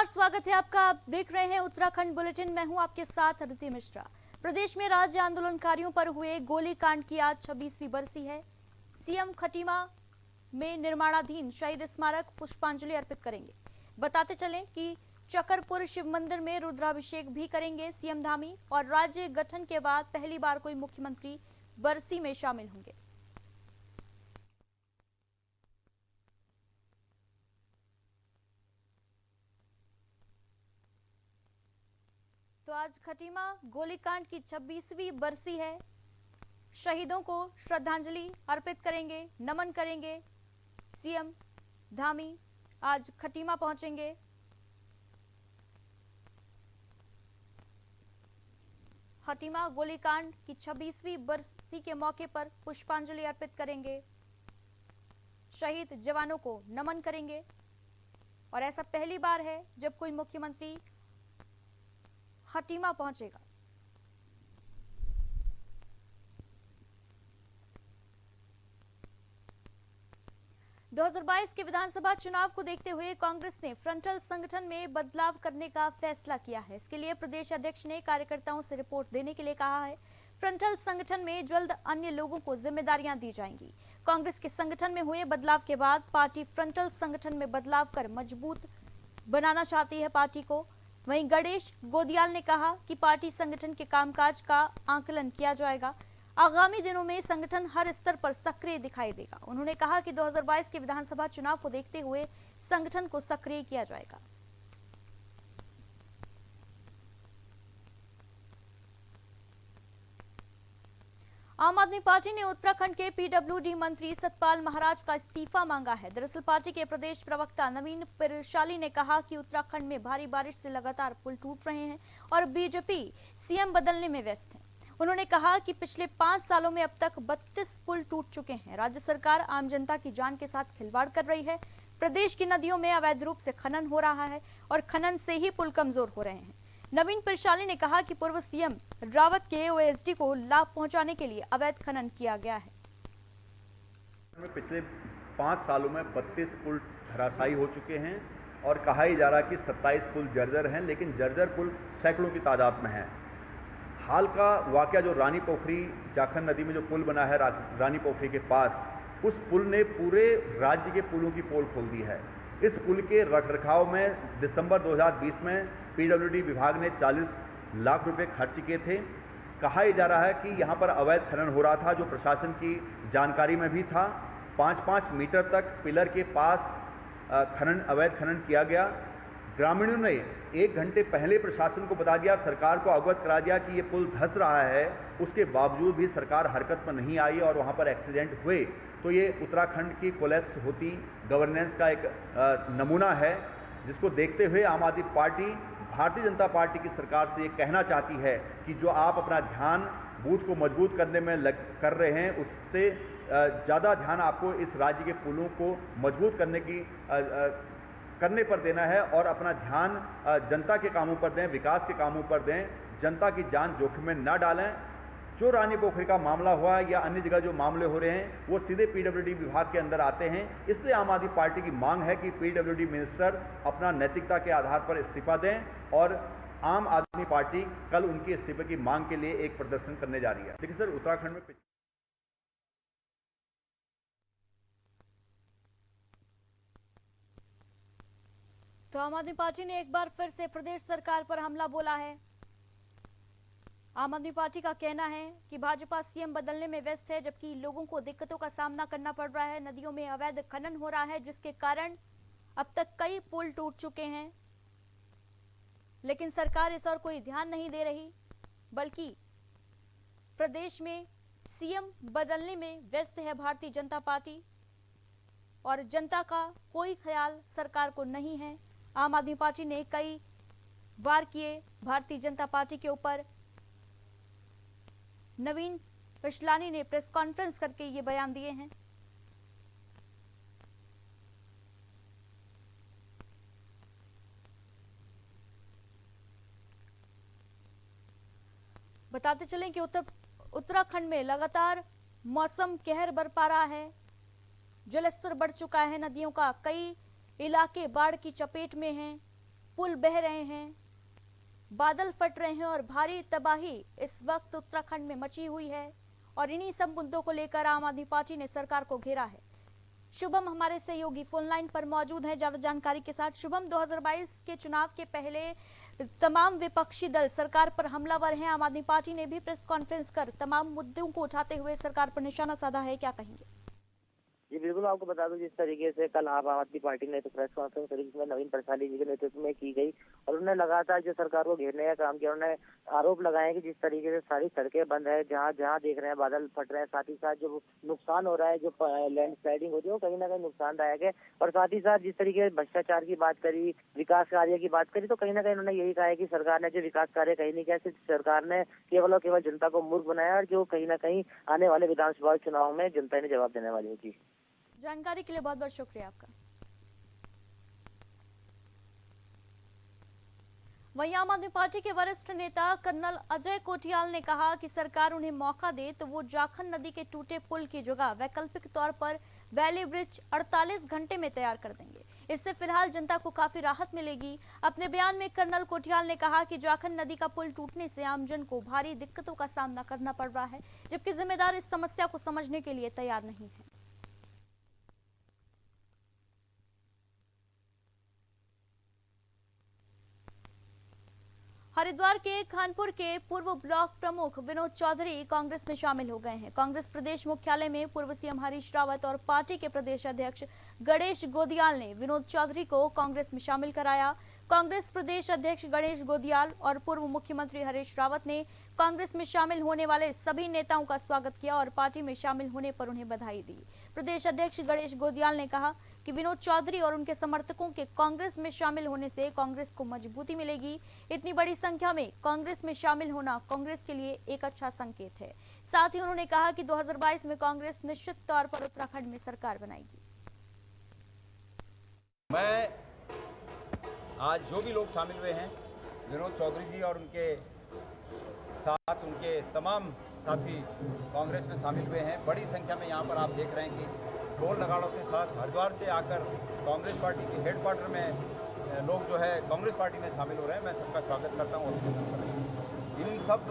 स्वागत है आपका। आप देख रहे हैं उत्तराखंड बुलेटिन। मैं हूं आपके साथ अदिति मिश्रा। प्रदेश में राज्य आंदोलनकारियों पर हुए गोलीकांड की आज 26वीं बरसी है। सीएम खटीमा में निर्माणाधीन शहीद स्मारक पुष्पांजलि अर्पित करेंगे। बताते चलें कि चकरपुर शिव मंदिर में रुद्राभिषेक भी करेंगे सीएम धामी, और राज्य गठन के बाद पहली बार कोई मुख्यमंत्री बरसी में शामिल होंगे। तो आज खटीमा गोलीकांड की 26वीं बरसी है। शहीदों को श्रद्धांजलि अर्पित करेंगे, नमन करेंगे। सीएम धामी आज खटीमा पहुंचेंगे। खटीमा गोलीकांड की 26वीं बरसी के मौके पर पुष्पांजलि अर्पित करेंगे, शहीद जवानों को नमन करेंगे। और ऐसा पहली बार है जब कोई मुख्यमंत्री खटीमा पहुंचेगा। दो 2022 के विधानसभा चुनाव को देखते हुए कांग्रेस ने फ्रंटल संगठन में बदलाव करने का फैसला किया है। इसके लिए प्रदेश अध्यक्ष ने कार्यकर्ताओं से रिपोर्ट देने के लिए कहा है। फ्रंटल संगठन में जल्द अन्य लोगों को जिम्मेदारियां दी जाएंगी। कांग्रेस के संगठन में हुए बदलाव के बाद पार्टी फ्रंटल संगठन में बदलाव कर मजबूत बनाना चाहती है पार्टी को। वहीं गणेश गोदियाल ने कहा कि पार्टी संगठन के कामकाज का आकलन किया जाएगा। आगामी दिनों में संगठन हर स्तर पर सक्रिय दिखाई देगा। उन्होंने कहा कि 2022 के विधानसभा चुनाव को देखते हुए संगठन को सक्रिय किया जाएगा। आम आदमी पार्टी ने उत्तराखंड के पीडब्ल्यूडी मंत्री सतपाल महाराज का इस्तीफा मांगा है। दरअसल पार्टी के प्रदेश प्रवक्ता नवीन पिरशाली ने कहा कि उत्तराखंड में भारी बारिश से लगातार पुल टूट रहे हैं और बीजेपी सीएम बदलने में व्यस्त है। उन्होंने कहा कि पिछले 5 सालों में अब तक 32 पुल टूट चुके हैं। राज्य सरकार आम जनता की जान के साथ खिलवाड़ कर रही है। प्रदेश की नदियों में अवैध रूप से खनन हो रहा है और खनन से ही पुल कमजोर हो रहे हैं। नवीन पिरशाली ने कहा कि पूर्व सीएम रावत के ओएसडी को लाभ पहुंचाने के लिए अवैध खनन किया गया है। पिछले 5 सालों में 32 पुल धराशायी हो चुके हैं और कहा ही जा रहा है कि 27 पुल जर्जर हैं, लेकिन जर्जर पुल सैकड़ों की तादाद में हैं। हाल का वाकया जो रानी पोखरी जाखन नदी में जो पुल बना है रानी पोखरी के पास, उस पुल ने पूरे राज्य के पुलों की पोल खोल दी है। इस पुल के रखरखाव में दिसंबर 2020 में पीडब्ल्यूडी विभाग ने 40 लाख रुपए खर्च किए थे। कहा ही जा रहा है कि यहाँ पर अवैध खनन हो रहा था, जो प्रशासन की जानकारी में भी था। 5-5 मीटर तक पिलर के पास अवैध खनन किया गया। ग्रामीणों ने 1 घंटे पहले प्रशासन को बता दिया, सरकार को अवगत करा दिया कि ये पुल धंस रहा है। उसके बावजूद भी सरकार हरकत में नहीं आई और वहाँ पर एक्सीडेंट हुए। तो ये उत्तराखंड की कोलैप्स होती गवर्नेंस का एक नमूना है, जिसको देखते हुए आम आदमी पार्टी भारतीय जनता पार्टी की सरकार से ये कहना चाहती है कि जो आप अपना ध्यान बूथ को मजबूत करने में कर रहे हैं, उससे ज़्यादा ध्यान आपको इस राज्य के पुलों को मजबूत करने पर देना है और अपना ध्यान जनता के कामों पर दें, विकास के कामों पर दें। जनता की जान जोखिम में न डालें। जो रानी पोखरी का मामला हुआ है या अन्य जगह जो मामले हो रहे हैं, वो सीधे पीडब्ल्यूडी विभाग के अंदर आते हैं। इसलिए आम आदमी पार्टी की मांग है कि पीडब्ल्यूडी मिनिस्टर अपना नैतिकता के आधार पर इस्तीफा दें और आम आदमी पार्टी कल उनके इस्तीफे की मांग के लिए एक प्रदर्शन करने जा रही है। देखिए सर, उत्तराखंड में तो आम आदमी पार्टी ने एक बार फिर से प्रदेश सरकार पर हमला बोला है। आम आदमी पार्टी का कहना है कि भाजपा सीएम बदलने में व्यस्त है, जबकि लोगों को दिक्कतों का सामना करना पड़ रहा है। नदियों में अवैध खनन हो रहा है, जिसके कारण अब तक कई पुल टूट चुके हैं, लेकिन सरकार इस और कोई ध्यान नहीं दे रही, बल्कि प्रदेश में सीएम बदलने में व्यस्त है भारतीय जनता पार्टी और जनता का कोई ख्याल सरकार को नहीं है। आम आदमी पार्टी ने कई वार किए भारतीय जनता पार्टी के ऊपर। नवीन पिरशाली ने प्रेस कॉन्फ्रेंस करके ये बयान दिए हैं। बताते चलें कि उत्तराखंड में लगातार मौसम कहर बरपा रहा है। जलस्तर बढ़ चुका है नदियों का, कई इलाके बाढ़ की चपेट में हैं। पुल बह रहे हैं, बादल फट रहे हैं और भारी तबाही इस वक्त उत्तराखंड में मची हुई है और इन्हीं सब मुद्दों को लेकर आम आदमी पार्टी ने सरकार को घेरा है। शुभम हमारे सहयोगी फोन लाइन पर मौजूद हैं ज्यादा जानकारी के साथ। शुभम, 2022 के चुनाव के पहले तमाम विपक्षी दल सरकार पर हमलावर हैं। आम आदमी पार्टी ने भी प्रेस कॉन्फ्रेंस कर तमाम मुद्दों को उठाते हुए सरकार पर निशाना साधा है, क्या कहेंगे? जी बिल्कुल, आपको बता दूं जिस तरीके से कल आम आदमी पार्टी ने तो प्रेस कॉन्फ्रेंस करी जिसमें नवीन पटनायक जी के नेतृत्व में की गई और उन्होंने लगातार जो सरकार को घेरने का काम किया। उन्होंने आरोप लगाए कि जिस तरीके से सारी सड़कें बंद है, जहां जहां देख रहे हैं बादल फट रहे हैं, साथ ही साथ जो नुकसान हो रहा है, जो लैंड स्लाइडिंग होती है वो कहीं ना कहीं नुकसानदायक है। और साथ ही साथ जिस तरीके से भ्रष्टाचार की बात करी, विकास कार्य की बात करी, तो कहीं ना कहीं उन्होंने यही कहा है कि सरकार ने जो विकास कार्य कहीं नहीं किया, सिर्फ सरकार ने केवल और केवल जनता को मूर्ख बनाया और जो कहीं ना कहीं आने वाले विधानसभा चुनाव में जनता ने जवाब देने वाली है। जी, जानकारी के लिए बहुत बहुत शुक्रिया आपका। वहीं आम आदमी पार्टी के वरिष्ठ नेता कर्नल अजय कोटियाल ने कहा कि सरकार उन्हें मौका दे तो वो जाखन नदी के टूटे पुल की जगह वैकल्पिक तौर पर वैली ब्रिज 48 घंटे में तैयार कर देंगे। इससे फिलहाल जनता को काफी राहत मिलेगी। अपने बयान में कर्नल कोटियाल ने कहा कि जाखन नदी का पुल टूटने से आमजन को भारी दिक्कतों का सामना करना पड़ रहा है, जबकि जिम्मेदार इस समस्या को समझने के लिए तैयार नहीं है। हरिद्वार के खानपुर के पूर्व ब्लॉक प्रमुख विनोद चौधरी कांग्रेस में शामिल हो गए हैं। कांग्रेस प्रदेश मुख्यालय में पूर्व सीएम हरीश रावत और पार्टी के प्रदेश अध्यक्ष गणेश गोदियाल ने विनोद चौधरी को कांग्रेस में शामिल कराया। कांग्रेस प्रदेश अध्यक्ष गणेश गोदियाल और पूर्व मुख्यमंत्री हरीश रावत ने कांग्रेस में शामिल होने वाले सभी नेताओं का स्वागत किया और पार्टी में शामिल होने पर उन्हें बधाई दी। प्रदेश अध्यक्ष गणेश गोदियाल ने कहा कि विनोद चौधरी और उनके समर्थकों के कांग्रेस में शामिल होने से कांग्रेस को मजबूती मिलेगी। इतनी बड़ी संख्या में कांग्रेस में शामिल होना कांग्रेस के लिए एक अच्छा संकेत है। साथ ही उन्होंने कहा कि 2022 में कांग्रेस निश्चित तौर पर उत्तराखंड में सरकार बनाएगी। मैं आज जो भी लोग शामिल हुए हैं, विनोद चौधरी जी और उनके साथ उनके तमाम साथी कांग्रेस में शामिल हुए हैं। बड़ी संख्या में यहाँ पर आप देख रहे हैं कि ढोल नगाड़ों के साथ हरिद्वार से आकर कांग्रेस पार्टी के हेडक्वार्टर में लोग जो है कांग्रेस पार्टी में शामिल हो रहे हैं। मैं सबका स्वागत करता हूँ, अभिनंदन करता हूँ। इन सब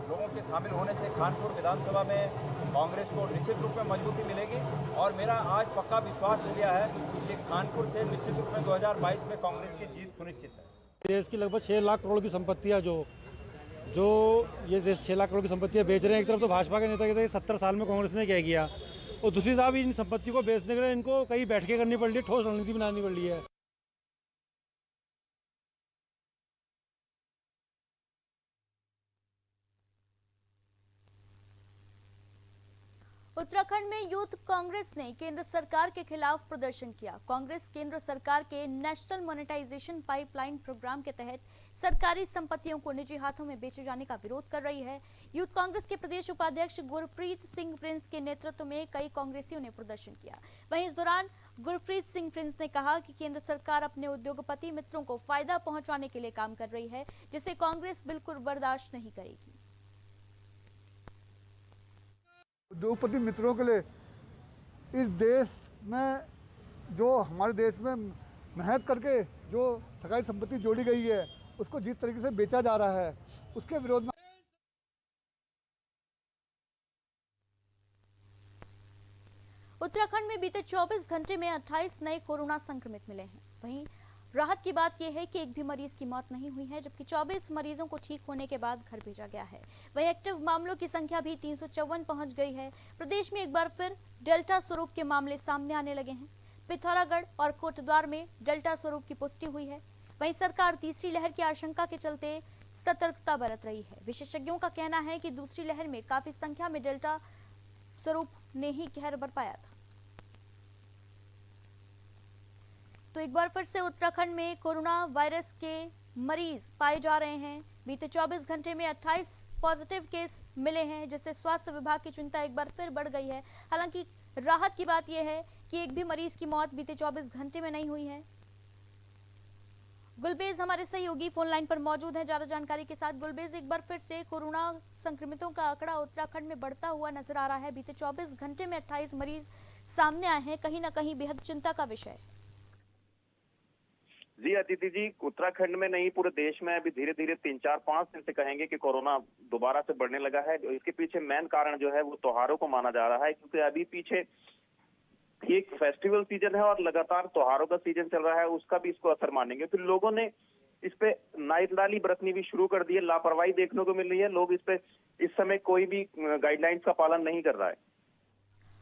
लोगों के शामिल होने से कानपुर विधानसभा में कांग्रेस को निश्चित रूप में मजबूती मिलेगी और मेरा आज पक्का विश्वास हो गया है कि कानपुर से निश्चित रूप में 2022 में कांग्रेस की जीत सुनिश्चित है। देश की लगभग 6 लाख करोड़ की संपत्तियां जो ये देश 6 लाख करोड़ की संपत्तियां बेच रहे हैं। एक तरफ तो भाजपा के नेता कहते हैं 70 साल में कांग्रेस ने क्या किया, और दूसरी तरफ इन संपत्ति को बेचने के लिए इनको कई बैठकें करनी पड़ रही है, ठोस रणनीति बनानी पड़ रही है। उत्तराखंड में यूथ कांग्रेस ने केंद्र सरकार के खिलाफ प्रदर्शन किया। कांग्रेस केंद्र सरकार के नेशनल मोनेटाइजेशन पाइपलाइन प्रोग्राम के तहत सरकारी संपत्तियों को निजी हाथों में बेचे जाने का विरोध कर रही है। यूथ कांग्रेस के प्रदेश उपाध्यक्ष गुरप्रीत सिंह प्रिंस के नेतृत्व में कई कांग्रेसियों ने प्रदर्शन किया। वहीं इस दौरान गुरप्रीत सिंह प्रिंस ने कहा कि केंद्र सरकार अपने उद्योगपति मित्रों को फायदा पहुंचाने के लिए काम कर रही है, जिसे कांग्रेस बिल्कुल बर्दाश्त नहीं करेगी। उद्योगपति मित्रों के लिए इस देश में जो हमारे देश में मेहनत करके जो सरकारी संपत्ति जोड़ी गई है उसको जिस तरीके से बेचा जा रहा है उसके विरोध में उत्तराखंड में बीते 24 घंटे में 28 नए कोरोना संक्रमित मिले हैं। वहीं राहत की बात यह है कि एक भी मरीज की मौत नहीं हुई है, जबकि 24 मरीजों को ठीक होने के बाद घर भेजा गया है। वहीं एक्टिव मामलों की संख्या भी 354 पहुंच गई है। प्रदेश में एक बार फिर डेल्टा स्वरूप के मामले सामने आने लगे हैं। पिथौरागढ़ और कोटद्वार में डेल्टा स्वरूप की पुष्टि हुई है। वहीं सरकार तीसरी लहर की आशंका के चलते सतर्कता बरत रही है। विशेषज्ञों का कहना है कि दूसरी लहर में काफी संख्या में डेल्टा स्वरूप ने ही कहर बरपाया था। तो एक बार फिर से उत्तराखंड में कोरोना वायरस के मरीज पाए जा रहे हैं। बीते 24 घंटे में 28 पॉजिटिव केस मिले हैं, जिससे स्वास्थ्य विभाग की चिंता एक बार फिर बढ़ गई है। हालांकि राहत की बात यह है कि एक भी मरीज की मौत बीते 24 घंटे में नहीं हुई है। गुलबेज हमारे सहयोगी फोन लाइन पर मौजूद है ज्यादा जानकारी के साथ। गुलबेज, एक बार फिर से कोरोना संक्रमितों का आंकड़ा उत्तराखंड में बढ़ता हुआ नजर आ रहा है। बीते 24 घंटे में 28 मरीज सामने आए हैं, कहीं ना कहीं बेहद चिंता का विषय है। जी अदिति जी, उत्तराखंड में नहीं पूरे देश में अभी धीरे धीरे 3-4-5 दिन से कहेंगे कि कोरोना दोबारा से बढ़ने लगा है। इसके पीछे मेन कारण जो है वो त्योहारों को माना जा रहा है, क्योंकि अभी पीछे एक फेस्टिवल सीजन है और लगातार त्योहारों का सीजन चल रहा है, उसका भी इसको असर मानेंगे। फिर लोगों ने इस पे नाइंदाली बरतनी भी शुरू कर दी है, लापरवाही देखने को मिल रही है। लोग इस पे इस समय कोई भी गाइडलाइंस का पालन नहीं कर रहा है।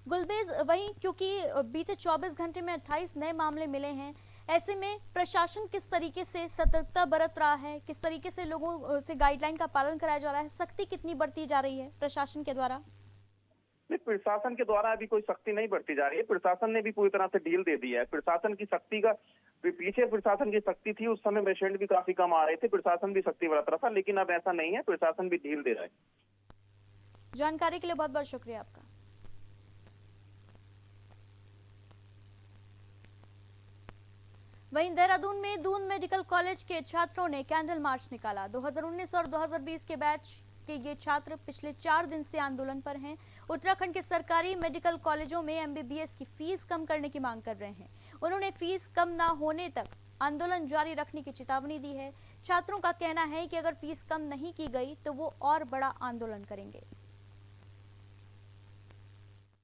गुलबेज, वहीं क्योंकि बीते 24 घंटे में 28 नए मामले मिले हैं, ऐसे में प्रशासन किस तरीके से सतर्कता बरत रहा है, किस तरीके से लोगों से गाइडलाइन का पालन कराया जा रहा है, सख्ती कितनी बढ़ती जा रही है प्रशासन के द्वारा? प्रशासन के द्वारा अभी कोई सख्ती नहीं बढ़ती जा रही है। प्रशासन ने भी पूरी तरह से ढील दे दी है। प्रशासन की सख्ती का पीछे प्रशासन की सख्ती थी, उस समय पेशेंट भी काफी कम आ रहे थे, प्रशासन भी सख्ती बरत रहा था, लेकिन अब ऐसा नहीं है, प्रशासन भी ढील दे रहा है। जानकारी के लिए बहुत बहुत शुक्रिया आपका। वहीं देहरादून में दून मेडिकल कॉलेज के छात्रों ने कैंडल मार्च निकाला। 2019 और 2020 के बैच के ये छात्र पिछले 4 दिन से आंदोलन पर हैं। उत्तराखंड के सरकारी मेडिकल कॉलेजों में एमबीबीएस की फीस कम करने की मांग कर रहे हैं। उन्होंने फीस कम ना होने तक आंदोलन जारी रखने की चेतावनी दी है। छात्रों का कहना है कि अगर फीस कम नहीं की गई तो वो और बड़ा आंदोलन करेंगे।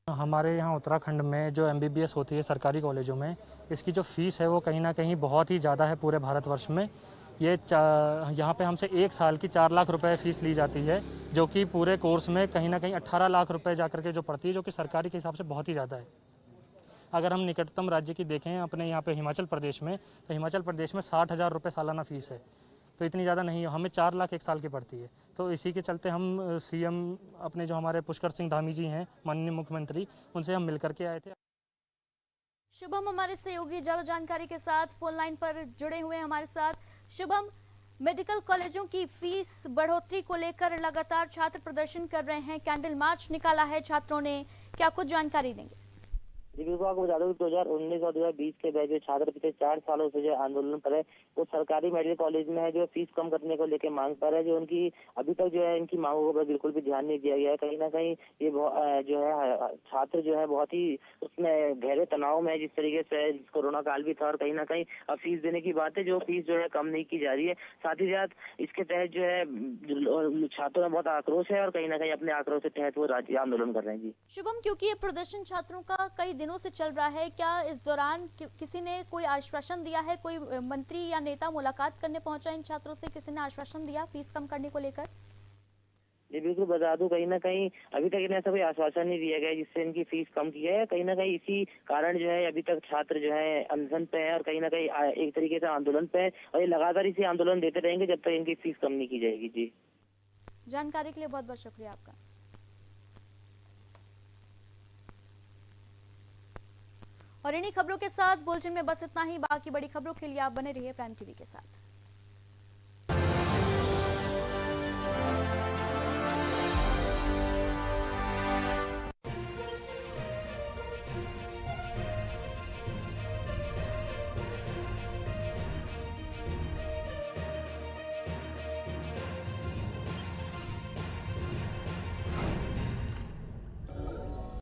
हमारे यहाँ उत्तराखंड में जो एमबीबीएस होती है सरकारी कॉलेजों में, इसकी जो फीस है वो कहीं ना कहीं बहुत ही ज़्यादा है पूरे भारतवर्ष में। ये यहाँ पे हमसे 1 साल की 4 लाख रुपए फीस ली जाती है, जो कि पूरे कोर्स में कहीं ना कहीं 18 लाख रुपए जाकर के जो पड़ती है, जो कि सरकारी के हिसाब से बहुत ही ज़्यादा है। अगर हम निकटतम राज्य की देखें अपने यहाँ पे हिमाचल प्रदेश में, तो हिमाचल प्रदेश में 60,000 रुपये सालाना फीस है, तो इतनी ज़्यादा नहीं है। हमें 4 लाख 1 साल की पड़ती है। तो इसी के चलते हम सीएम अपने जो हमारे पुष्कर सिंह धामी जी हैं, माननीय मुख्यमंत्री, उनसे हम मिल करके आए थे। शुभम हमारे सहयोगी ज्यादा जानकारी के साथ फोन लाइन पर जुड़े हुए हैं हमारे साथ। शुभम, मेडिकल कॉलेजों की फीस बढ़ोतरी को लेकर लगातार छात्र प्रदर्शन कर रहे हैं, कैंडल मार्च निकाला है छात्रों ने, क्या कुछ जानकारी देंगे? जी बिल्कुल, आपको बता दूं 2019 और 2020 के बैच जो छात्र पिछले 4 सालों से जो आंदोलन पर है, वो सरकारी मेडिकल कॉलेज में है, जो फीस कम करने को लेकर मांग पर है। जो उनकी अभी तक जो है इनकी मांगों पर बिल्कुल भी ध्यान नहीं दिया गया है। कहीं ना कहीं ये जो है छात्र जो है बहुत ही उसमें गहरे तनाव में है, जिस तरीके से कोरोना काल भी था, और कहीं ना कहीं अब फीस देने की बात है, जो फीस जो है कम नहीं की जा रही है। साथ ही साथ इसके तहत जो है छात्रों में बहुत आक्रोश है, और कहीं ना कहीं अपने आक्रोश के तहत वो राज्य आंदोलन कर रहे हैं। जी शुभम, क्योंकि ये प्रदर्शन छात्रों का कई दिनों से चल रहा है, क्या इस दौरान किसी ने कोई आश्वासन दिया है, कोई मंत्री या नेता मुलाकात करने पहुंचा इन छात्रों से, किसी ने आश्वासन दिया फीस कम करने को लेकर? जी बिल्कुल, बता दूं कहीं ना कहीं अभी तक इन्हें ऐसा कोई आश्वासन नहीं दिया गया जिससे इनकी फीस कम की है। कहीं ना कहीं इसी कारण जो है अभी तक छात्र जो है अनशन पे है, और कहीं ना कहीं एक तरीके से आंदोलन पे है, और ये लगातार इसी आंदोलन देते रहेंगे जब तक इनकी फीस कम नहीं की जाएगी। जी, जानकारी के लिए बहुत बहुत शुक्रिया आपका। और इन्हीं खबरों के साथ बुलेटिन में बस इतना ही। बाकी बड़ी खबरों के लिए आप बने रहिए प्राइम टीवी के साथ।